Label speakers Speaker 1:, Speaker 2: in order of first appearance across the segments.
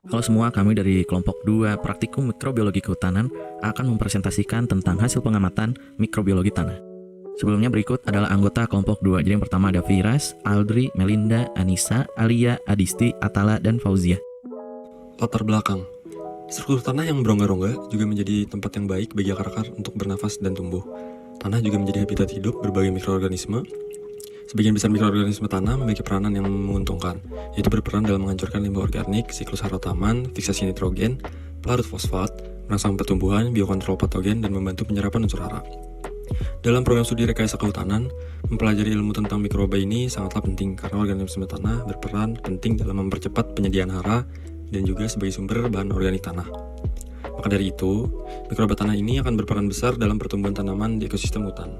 Speaker 1: Halo semua, kami dari kelompok 2 Praktikum Mikrobiologi Kehutanan akan mempresentasikan tentang hasil pengamatan mikrobiologi tanah. Sebelumnya berikut adalah anggota kelompok 2. Jadi yang pertama ada Firas, Aldri, Melinda, Anissa, Alia, Adisti, Atala, dan Fauzia.
Speaker 2: Latar belakang. Struktur tanah yang berongga-rongga juga menjadi tempat yang baik bagi akar-akar untuk bernafas dan tumbuh. Tanah juga menjadi habitat hidup berbagai mikroorganisme. Sebagian besar mikroorganisme tanah memiliki peranan yang menguntungkan, yaitu berperan dalam menghancurkan limbah organik, siklus hara taman, fiksasi nitrogen, pelarut fosfat, merangsang pertumbuhan, biokontrol patogen, dan membantu penyerapan unsur hara. Dalam program studi rekayasa kehutanan, mempelajari ilmu tentang mikroba ini sangatlah penting karena organisme tanah berperan penting dalam mempercepat penyediaan hara dan juga sebagai sumber bahan organik tanah. Maka dari itu, mikroba tanah ini akan berperan besar dalam pertumbuhan tanaman di ekosistem hutan.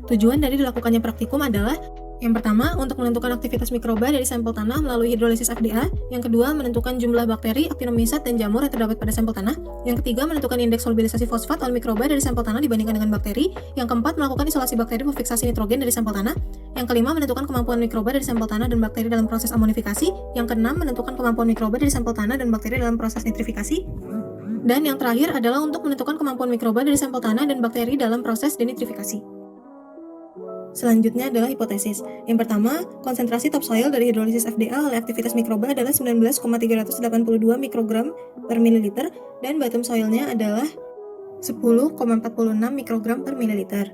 Speaker 3: Tujuan dari dilakukannya praktikum adalah yang pertama, untuk menentukan aktivitas mikroba dari sampel tanah melalui hidrolisis FDA. Yang kedua, menentukan jumlah bakteri, aktinomycet, dan jamur yang terdapat pada sampel tanah. Yang ketiga, menentukan indeks solubilisasi fosfat oleh mikroba dari sampel tanah dibandingkan dengan bakteri. Yang keempat, melakukan isolasi bakteri fiksasi nitrogen dari sampel tanah. Yang kelima, menentukan kemampuan mikroba dari sampel tanah dan bakteri dalam proses amonifikasi. Yang keenam, menentukan kemampuan mikroba dari sampel tanah dan bakteri dalam proses nitrifikasi. Dan yang terakhir adalah untuk menentukan kemampuan mikroba dari sampel tanah dan bakteri dalam proses denitrifikasi. Selanjutnya adalah hipotesis. Yang pertama, konsentrasi topsoil dari hidrolisis FDA oleh aktivitas mikroba adalah 19,382 mikrogram per mililiter dan bottom soilnya adalah 10,46 mikrogram per mililiter.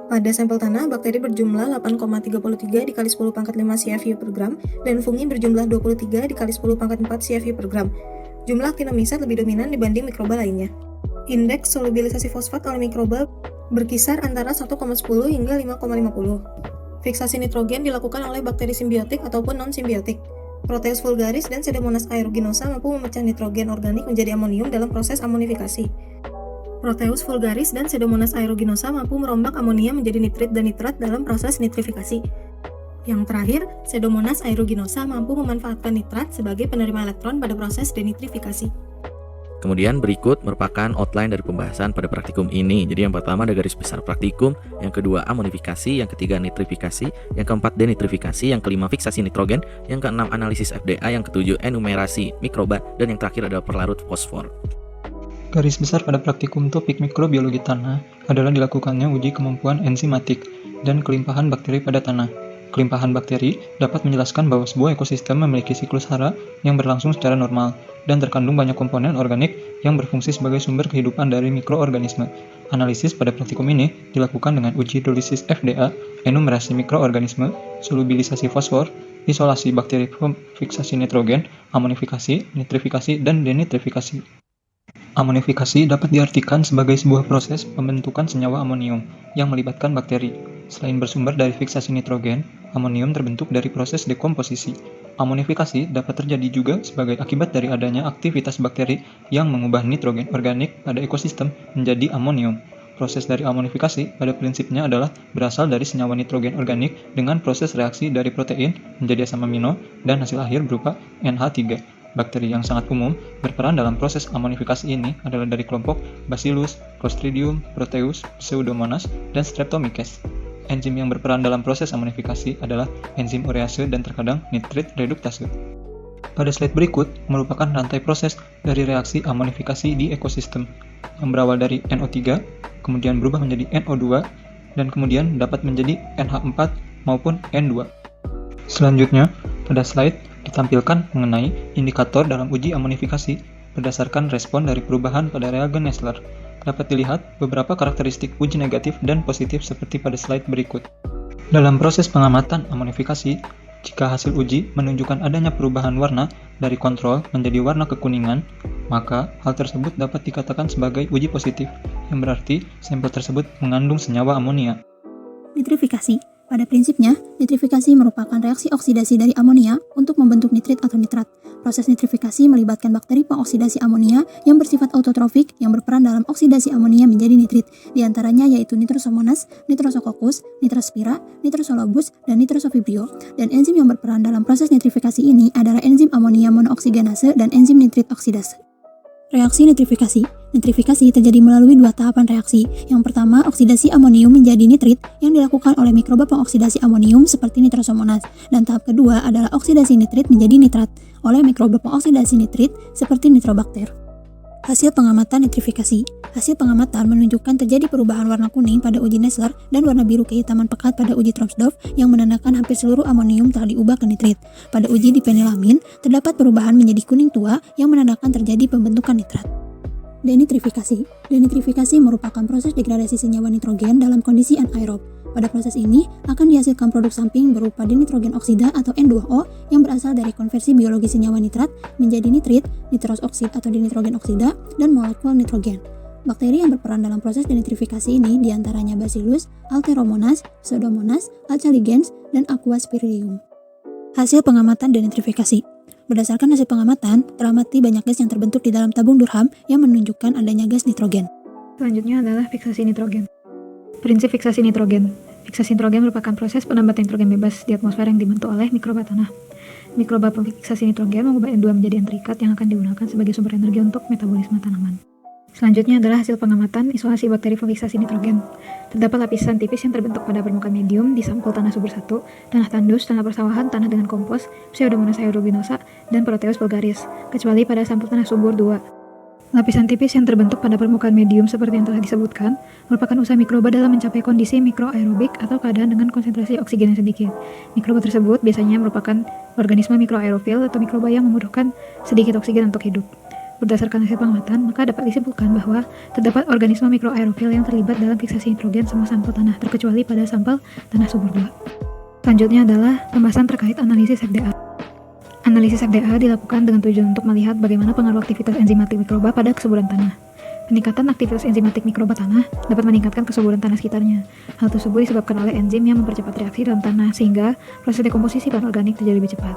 Speaker 3: Pada sampel tanah, bakteri berjumlah 8,33 dikali 10 pangkat 5 CFU per gram dan fungi berjumlah 23 dikali 10 pangkat 4 CFU per gram. Jumlah aktinomycet lebih dominan dibanding mikroba lainnya. Indeks solubilisasi fosfat oleh mikroba berkisar antara 1,10 hingga 5,50. Fiksasi nitrogen dilakukan oleh bakteri simbiotik ataupun non-simbiotik. Proteus vulgaris dan Pseudomonas aeruginosa mampu memecah nitrogen organik menjadi amonium dalam proses amonifikasi. Proteus vulgaris dan Pseudomonas aeruginosa mampu merombak amonia menjadi nitrit dan nitrat dalam proses nitrifikasi. Yang terakhir, Pseudomonas aeruginosa mampu memanfaatkan nitrat sebagai penerima elektron pada proses denitrifikasi.
Speaker 1: Kemudian berikut merupakan outline dari pembahasan pada praktikum ini. Jadi yang pertama ada garis besar praktikum, yang kedua amonifikasi, yang ketiga nitrifikasi, yang keempat denitrifikasi, yang kelima fiksasi nitrogen, yang keenam analisis FDA, yang ketujuh enumerasi mikroba, dan yang terakhir adalah perlarut fosfor.
Speaker 4: Garis besar pada praktikum topik mikrobiologi tanah adalah dilakukannya uji kemampuan enzimatik dan kelimpahan bakteri pada tanah. Kelimpahan bakteri dapat menjelaskan bahwa sebuah ekosistem memiliki siklus hara yang berlangsung secara normal dan terkandung banyak komponen organik yang berfungsi sebagai sumber kehidupan dari mikroorganisme. Analisis pada praktikum ini dilakukan dengan uji hidrolisis FDA, enumerasi mikroorganisme, solubilisasi fosfor, isolasi bakteri fiksasi nitrogen, amonifikasi, nitrifikasi, dan denitrifikasi. Amonifikasi dapat diartikan sebagai sebuah proses pembentukan senyawa amonium yang melibatkan bakteri. Selain bersumber dari fiksasi nitrogen, amonium terbentuk dari proses dekomposisi. Amonifikasi dapat terjadi juga sebagai akibat dari adanya aktivitas bakteri yang mengubah nitrogen organik pada ekosistem menjadi amonium. Proses dari amonifikasi pada prinsipnya adalah berasal dari senyawa nitrogen organik dengan proses reaksi dari protein menjadi asam amino dan hasil akhir berupa NH3. Bakteri yang sangat umum berperan dalam proses amonifikasi ini adalah dari kelompok Bacillus, Clostridium, Proteus, Pseudomonas, dan Streptomyces. Enzim yang berperan dalam proses amonifikasi adalah enzim urease dan terkadang nitrit reduktase. Pada slide berikut merupakan rantai proses dari reaksi amonifikasi di ekosistem yang berawal dari NO3, kemudian berubah menjadi NO2, dan kemudian dapat menjadi NH4 maupun N2. Selanjutnya, pada slide ditampilkan mengenai indikator dalam uji amonifikasi berdasarkan respon dari perubahan pada reagen Nessler. Dapat dilihat beberapa karakteristik uji negatif dan positif seperti pada slide berikut. Dalam proses pengamatan amonifikasi, jika hasil uji menunjukkan adanya perubahan warna dari kontrol menjadi warna kekuningan, maka hal tersebut dapat dikatakan sebagai uji positif, yang berarti sampel tersebut mengandung senyawa amonia.
Speaker 5: Nitrifikasi. Pada prinsipnya, nitrifikasi merupakan reaksi oksidasi dari amonia untuk membentuk nitrit atau nitrat. Proses nitrifikasi melibatkan bakteri pengoksidasi amonia yang bersifat autotrofik yang berperan dalam oksidasi amonia menjadi nitrit, di antaranya yaitu Nitrosomonas, Nitrosococcus, Nitrospira, Nitrosolobus, dan Nitrosovibrio. Dan enzim yang berperan dalam proses nitrifikasi ini adalah enzim amonia monooksigenase dan enzim nitrit oksidase. Reaksi nitrifikasi. Nitrifikasi terjadi melalui dua tahapan reaksi. Yang pertama, oksidasi amonium menjadi nitrit yang dilakukan oleh mikroba pengoksidasi amonium seperti Nitrosomonas. Dan tahap kedua adalah oksidasi nitrit menjadi nitrat oleh mikroba pengoksidasi nitrit seperti Nitrobacter. Hasil pengamatan nitrifikasi. Hasil pengamatan menunjukkan terjadi perubahan warna kuning pada uji Nessler dan warna biru kehitaman pekat pada uji Tromsdorf yang menandakan hampir seluruh amonium telah diubah ke nitrit. Pada uji dipenilamin, terdapat perubahan menjadi kuning tua yang menandakan terjadi pembentukan nitrat. Denitrifikasi. Denitrifikasi merupakan proses degradasi senyawa nitrogen dalam kondisi anaerob. Pada proses ini akan dihasilkan produk samping berupa denitrogen oksida atau N2O yang berasal dari konversi biologi senyawa nitrat menjadi nitrit, nitros oksid atau denitrogen oksida, dan molekul nitrogen. Bakteri yang berperan dalam proses denitrifikasi ini diantaranya Bacillus, Alteromonas, Pseudomonas, Achaligens, dan Aqua spirillum. Hasil pengamatan denitrifikasi. Berdasarkan hasil pengamatan, teramati banyak gas yang terbentuk di dalam tabung Durham yang menunjukkan adanya gas nitrogen.
Speaker 6: Selanjutnya adalah fiksasi nitrogen. Prinsip fiksasi nitrogen. Fiksasi nitrogen merupakan proses penambatan nitrogen bebas di atmosfer yang dibantu oleh mikroba tanah. Mikroba fiksasi nitrogen mengubah N2 menjadi N terikat yang akan digunakan sebagai sumber energi untuk metabolisme tanaman. Selanjutnya adalah hasil pengamatan isolasi bakteri fiksasi nitrogen. Terdapat lapisan tipis yang terbentuk pada permukaan medium di sampel tanah subur 1, tanah tandus, tanah persawahan, tanah dengan kompos, Pseudomonas aeruginosa, dan Proteus vulgaris, kecuali pada sampel tanah subur 2. Lapisan tipis yang terbentuk pada permukaan medium seperti yang telah disebutkan merupakan usaha mikroba dalam mencapai kondisi mikroaerobik atau keadaan dengan konsentrasi oksigen yang sedikit. Mikroba tersebut biasanya merupakan organisme mikroaerofil atau mikroba yang membutuhkan sedikit oksigen untuk hidup. Berdasarkan hasil pengamatan, maka dapat disimpulkan bahwa terdapat organisme mikroaerofil yang terlibat dalam fiksasi nitrogen semua sampel tanah, terkecuali pada sampel tanah subur 2. Selanjutnya adalah pembahasan terkait analisis FDA. Analisis FDA dilakukan dengan tujuan untuk melihat bagaimana pengaruh aktivitas enzimatik mikroba pada kesuburan tanah. Peningkatan aktivitas enzimatik mikroba tanah dapat meningkatkan kesuburan tanah sekitarnya. Hal tersebut disebabkan oleh enzim yang mempercepat reaksi dalam tanah sehingga proses dekomposisi bahan organik terjadi lebih cepat.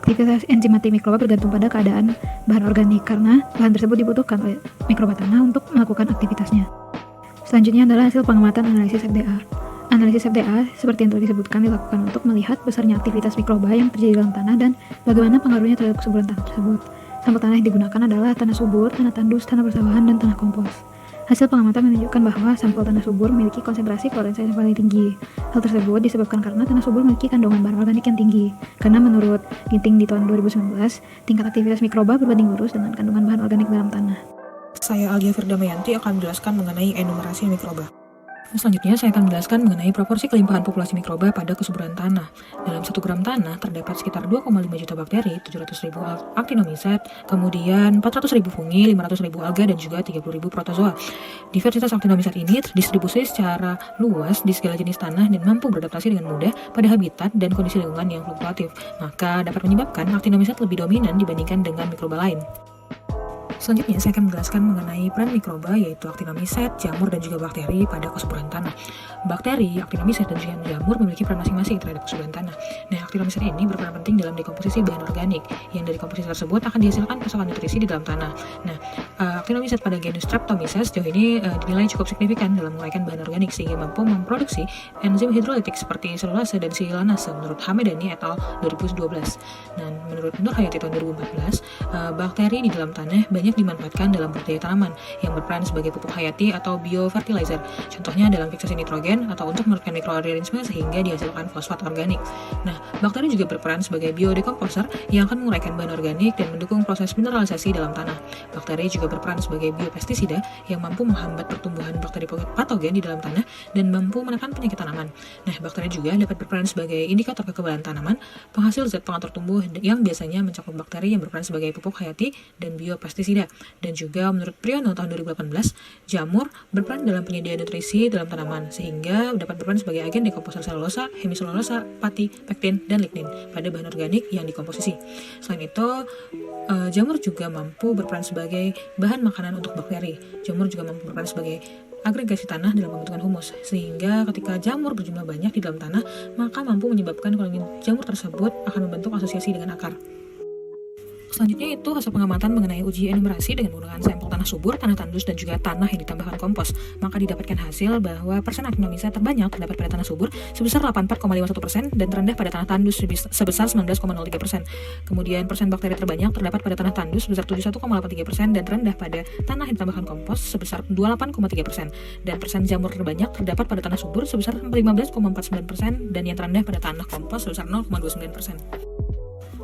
Speaker 6: Aktivitas enzimatik mikroba bergantung pada keadaan bahan organik karena bahan tersebut dibutuhkan oleh mikroba tanah untuk melakukan aktivitasnya. Selanjutnya adalah hasil pengamatan analisis FDA. Analisis FDA seperti yang telah disebutkan dilakukan untuk melihat besarnya aktivitas mikroba yang terjadi dalam tanah dan bagaimana pengaruhnya terhadap kesuburan tanah tersebut. Sampel tanah yang digunakan adalah tanah subur, tanah tandus, tanah persawahan, dan tanah kompos. Hasil pengamatan menunjukkan bahwa sampel tanah subur memiliki konsentrasi klorensa yang paling tinggi. Hal tersebut disebabkan karena tanah subur memiliki kandungan bahan organik yang tinggi. Karena menurut Ginting di tahun 2019, tingkat aktivitas mikroba berbanding lurus dengan kandungan bahan organik dalam tanah.
Speaker 7: Saya Alia Firdamayanti akan menjelaskan mengenai enumerasi mikroba. Selanjutnya saya akan menjelaskan mengenai proporsi kelimpahan populasi mikroba pada kesuburan tanah. Dalam 1 gram tanah terdapat sekitar 2,5 juta bakteri, 700.000 actinomycet, kemudian 400.000 fungi, 500.000 alga, dan juga 30.000 protozoa. Diversitas actinomycet ini terdistribusi secara luas di segala jenis tanah dan mampu beradaptasi dengan mudah pada habitat dan kondisi lingkungan yang fluktuatif, maka dapat menyebabkan actinomycet lebih dominan dibandingkan dengan mikroba lain. Selanjutnya saya akan menjelaskan mengenai peran mikroba yaitu actinomycet, jamur, dan juga bakteri pada kesuburan tanah. Bakteri, actinomycet, dan juga jamur memiliki peran masing-masing terhadap kesuburan tanah. Nah, actinomycet ini berperan penting dalam dekomposisi bahan organik yang dari komposisi tersebut akan dihasilkan pasokan nutrisi di dalam tanah. Nah, actinomycet pada genus Streptomyces sejauh ini dinilai cukup signifikan dalam menguraikan bahan organik sehingga mampu memproduksi enzim hidrolitik seperti selulase dan silanase menurut Hamedani et al. 2012. Dan menurut Nur Hayati tahun 2014, bakteri di dalam tanah banyak dimanfaatkan dalam budidaya tanaman yang berperan sebagai pupuk hayati atau biofertilizer. Contohnya dalam fiksasi nitrogen atau untuk menurunkan mikroorganisme sehingga dihasilkan fosfat organik. Nah, bakteri juga berperan sebagai biodekomposer yang akan menguraikan bahan organik dan mendukung proses mineralisasi dalam tanah. Bakteri juga berperan sebagai biopestisida yang mampu menghambat pertumbuhan bakteri patogen di dalam tanah dan mampu menekan penyakit tanaman. Nah, bakteri juga dapat berperan sebagai indikator kekebalan tanaman, penghasil zat pengatur tumbuh yang biasanya mencakup bakteri yang berperan sebagai pupuk hayati dan biopestisida. Dan juga menurut Priyono tahun 2018, jamur berperan dalam penyediaan nutrisi dalam tanaman sehingga dapat berperan sebagai agen dekomposer selulosa, hemiselulosa, pati, pektin, dan lignin pada bahan organik yang dikomposisi. Selain itu, jamur juga mampu berperan sebagai bahan makanan untuk bakteri. Jamur juga mampu berperan sebagai agregasi tanah dalam pembentukan humus, sehingga ketika jamur berjumlah banyak di dalam tanah, maka mampu menyebabkan koloni jamur tersebut akan membentuk asosiasi dengan akar. Selanjutnya itu hasil pengamatan mengenai uji enumerasi dengan menggunakan sampel tanah subur, tanah tandus, dan juga tanah yang ditambahkan kompos. Maka didapatkan hasil bahwa persen aktinomisa terbanyak terdapat pada tanah subur sebesar 84,51% dan terendah pada tanah tandus sebesar 19,03%. Kemudian persen bakteri terbanyak terdapat pada tanah tandus sebesar 71,83% dan terendah pada tanah yang ditambahkan kompos sebesar 28,3%. Dan persen jamur terbanyak terdapat pada tanah subur sebesar 15,49% dan yang terendah pada tanah kompos sebesar 0,29%.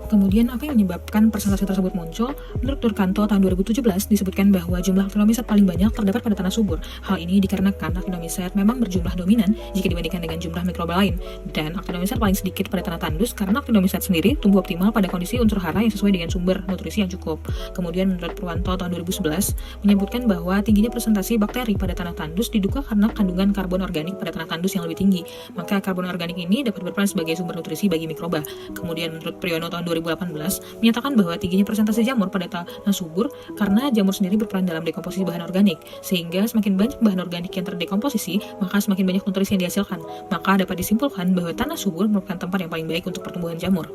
Speaker 7: Kemudian, apa yang menyebabkan persentase tersebut muncul? Menurut Turkanto tahun 2017 disebutkan bahwa jumlah aktinomiset paling banyak terdapat pada tanah subur. Hal ini dikarenakan aktinomiset memang berjumlah dominan jika dibandingkan dengan jumlah mikroba lain, dan aktinomiset paling sedikit pada tanah tandus karena aktinomiset sendiri tumbuh optimal pada kondisi unsur hara yang sesuai dengan sumber nutrisi yang cukup. Kemudian, menurut Purwanto tahun 2011 menyebutkan bahwa tingginya presentasi bakteri pada tanah tandus diduga karena kandungan karbon organik pada tanah tandus yang lebih tinggi. Maka karbon organik ini dapat berperan sebagai sumber nutrisi bagi mikroba. Kemudian, menurut Priyono tahun 2018 menyatakan bahwa tingginya persentase jamur pada tanah subur karena jamur sendiri berperan dalam dekomposisi bahan organik, sehingga semakin banyak bahan organik yang terdekomposisi, maka semakin banyak nutrisi yang dihasilkan. Maka dapat disimpulkan bahwa tanah subur merupakan tempat yang paling baik untuk pertumbuhan jamur.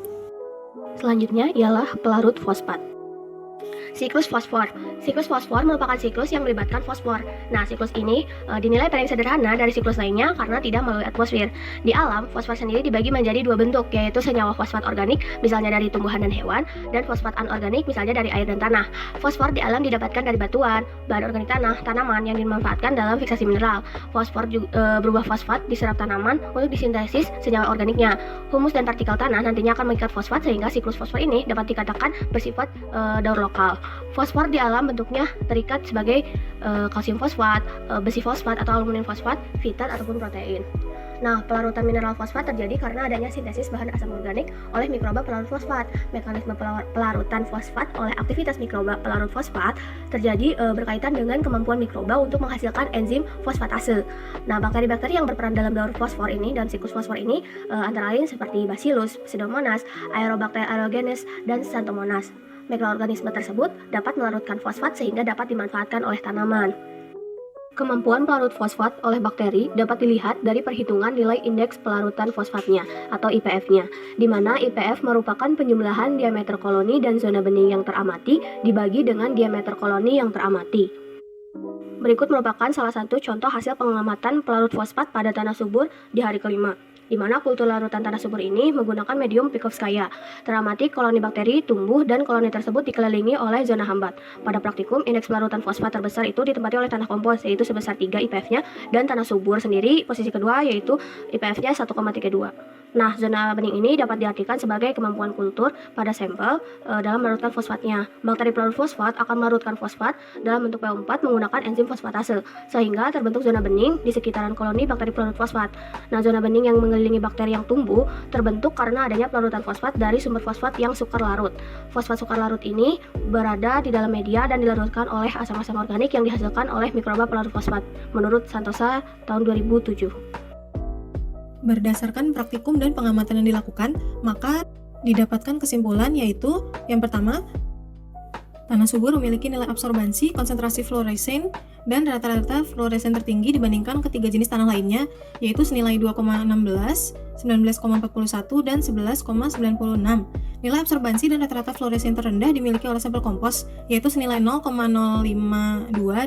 Speaker 8: Selanjutnya ialah pelarut fosfat. Siklus fosfor. Siklus fosfor merupakan siklus yang melibatkan fosfor. Nah, siklus ini dinilai paling sederhana dari siklus lainnya karena tidak melalui atmosfer. Di alam, fosfor sendiri dibagi menjadi dua bentuk, yaitu senyawa fosfat organik, misalnya dari tumbuhan dan hewan, dan fosfat anorganik, misalnya dari air dan tanah. Fosfor di alam didapatkan dari batuan, bahan organik tanah, tanaman yang dimanfaatkan dalam fiksasi mineral. Fosfor juga, berubah fosfat diserap tanaman untuk disintesis senyawa organiknya. Humus dan partikel tanah nantinya akan mengikat fosfat sehingga siklus fosfor ini dapat dikatakan bersifat daur lokal. Fosfor di alam bentuknya terikat sebagai kalsium fosfat, besi fosfat atau aluminium fosfat, fitat ataupun protein. Nah, pelarutan mineral fosfat terjadi karena adanya sintesis bahan asam organik oleh mikroba pelarut fosfat. Mekanisme pelarutan fosfat oleh aktivitas mikroba pelarut fosfat terjadi berkaitan dengan kemampuan mikroba untuk menghasilkan enzim fosfatase. Nah, bakteri-bakteri yang berperan dalam daur fosfor ini dan siklus fosfor ini antara lain seperti Bacillus, Pseudomonas, Aerobacter aerogenes, dan Xanthomonas. Mikroorganisme tersebut dapat melarutkan fosfat sehingga dapat dimanfaatkan oleh tanaman. Kemampuan pelarut fosfat oleh bakteri dapat dilihat dari perhitungan nilai indeks pelarutan fosfatnya atau IPF-nya, di mana IPF merupakan penjumlahan diameter koloni dan zona bening yang teramati dibagi dengan diameter koloni yang teramati. Berikut merupakan salah satu contoh hasil pengamatan pelarut fosfat pada tanah subur di hari kelima, di mana kultur larutan tanah subur ini menggunakan medium Pikovskaya. Teramati koloni bakteri tumbuh dan koloni tersebut dikelilingi oleh zona hambat. Pada praktikum, indeks pelarutan fosfat terbesar itu ditempati oleh tanah kompos, yaitu sebesar 3 IPF-nya, dan tanah subur sendiri posisi kedua, yaitu IPF-nya 1,32. Nah, zona bening ini dapat diartikan sebagai kemampuan kultur pada sampel dalam melarutkan fosfatnya. Bakteri pelarut fosfat akan melarutkan fosfat dalam bentuk PO4 menggunakan enzim fosfatase, sehingga terbentuk zona bening di sekitaran koloni bakteri pelarut fosfat. Nah, zona bening yang mengelilingi bakteri yang tumbuh terbentuk karena adanya pelarutan fosfat dari sumber fosfat yang sukar larut. Fosfat sukar larut ini berada di dalam media dan dilarutkan oleh asam-asam organik yang dihasilkan oleh mikroba pelarut fosfat, menurut Santosa tahun 2007.
Speaker 3: Berdasarkan praktikum dan pengamatan yang dilakukan, maka didapatkan kesimpulan yaitu yang pertama, tanah subur memiliki nilai absorbansi, konsentrasi fluoresen, dan rata-rata fluoresen tertinggi dibandingkan ketiga jenis tanah lainnya, yaitu senilai 2,16, 19,41, dan 11,96. Nilai absorbansi dan rata-rata fluoresen terendah dimiliki oleh sampel kompos, yaitu senilai 0,052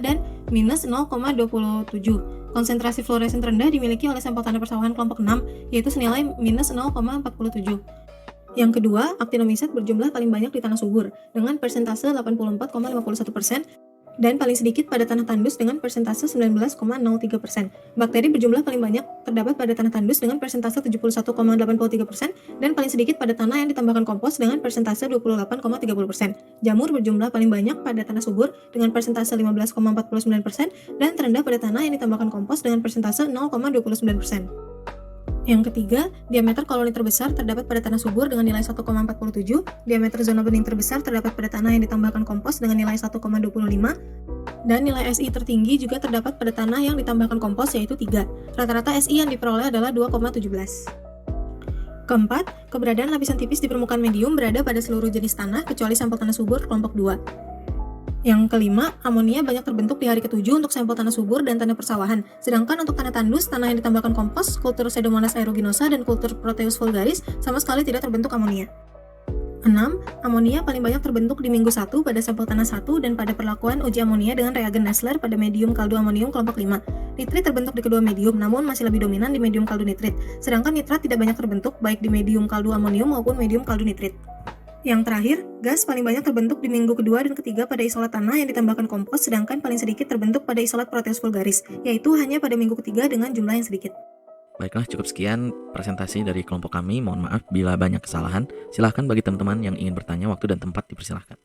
Speaker 3: dan minus 0,27. Konsentrasi fluoresen terendah dimiliki oleh sampel tanah persawahan kelompok 6, yaitu senilai minus 0,47. Yang kedua, aktinomiset berjumlah paling banyak di tanah subur, dengan persentase 84,51%, dan paling sedikit pada tanah tandus dengan persentase 19,03%. Bakteri berjumlah paling banyak terdapat pada tanah tandus dengan persentase 71,83%, dan paling sedikit pada tanah yang ditambahkan kompos dengan persentase 28,30%. Jamur berjumlah paling banyak pada tanah subur dengan persentase 15,49%, dan terendah pada tanah yang ditambahkan kompos dengan persentase 0,29%. Yang ketiga, diameter koloni terbesar terdapat pada tanah subur dengan nilai 1,47, diameter zona bening terbesar terdapat pada tanah yang ditambahkan kompos dengan nilai 1,25, dan nilai SI tertinggi juga terdapat pada tanah yang ditambahkan kompos yaitu 3. Rata-rata SI yang diperoleh adalah 2,17. Keempat, keberadaan lapisan tipis di permukaan medium berada pada seluruh jenis tanah kecuali sampel tanah subur kelompok 2. Yang kelima, amonia banyak terbentuk di hari ke-7 untuk sampel tanah subur dan tanah persawahan. Sedangkan untuk tanah tandus, tanah yang ditambahkan kompos, kultur Pseudomonas aeruginosa, dan kultur Proteus vulgaris sama sekali tidak terbentuk amonia. 6. Amonia paling banyak terbentuk di minggu 1 pada sampel tanah 1 dan pada perlakuan uji amonia dengan reagen Nessler pada medium kaldu amonium kelompok 5. Nitrit terbentuk di kedua medium, namun masih lebih dominan di medium kaldu nitrit, sedangkan nitrat tidak banyak terbentuk baik di medium kaldu amonium maupun medium kaldu nitrit. Yang terakhir, gas paling banyak terbentuk di minggu kedua dan ketiga pada isolat tanah yang ditambahkan kompos, sedangkan paling sedikit terbentuk pada isolat Proteus vulgaris, yaitu hanya pada minggu ketiga dengan jumlah yang sedikit.
Speaker 1: Baiklah, cukup sekian presentasi dari kelompok kami. Mohon maaf bila banyak kesalahan. Silahkan bagi teman-teman yang ingin bertanya, waktu dan tempat dipersilahkan.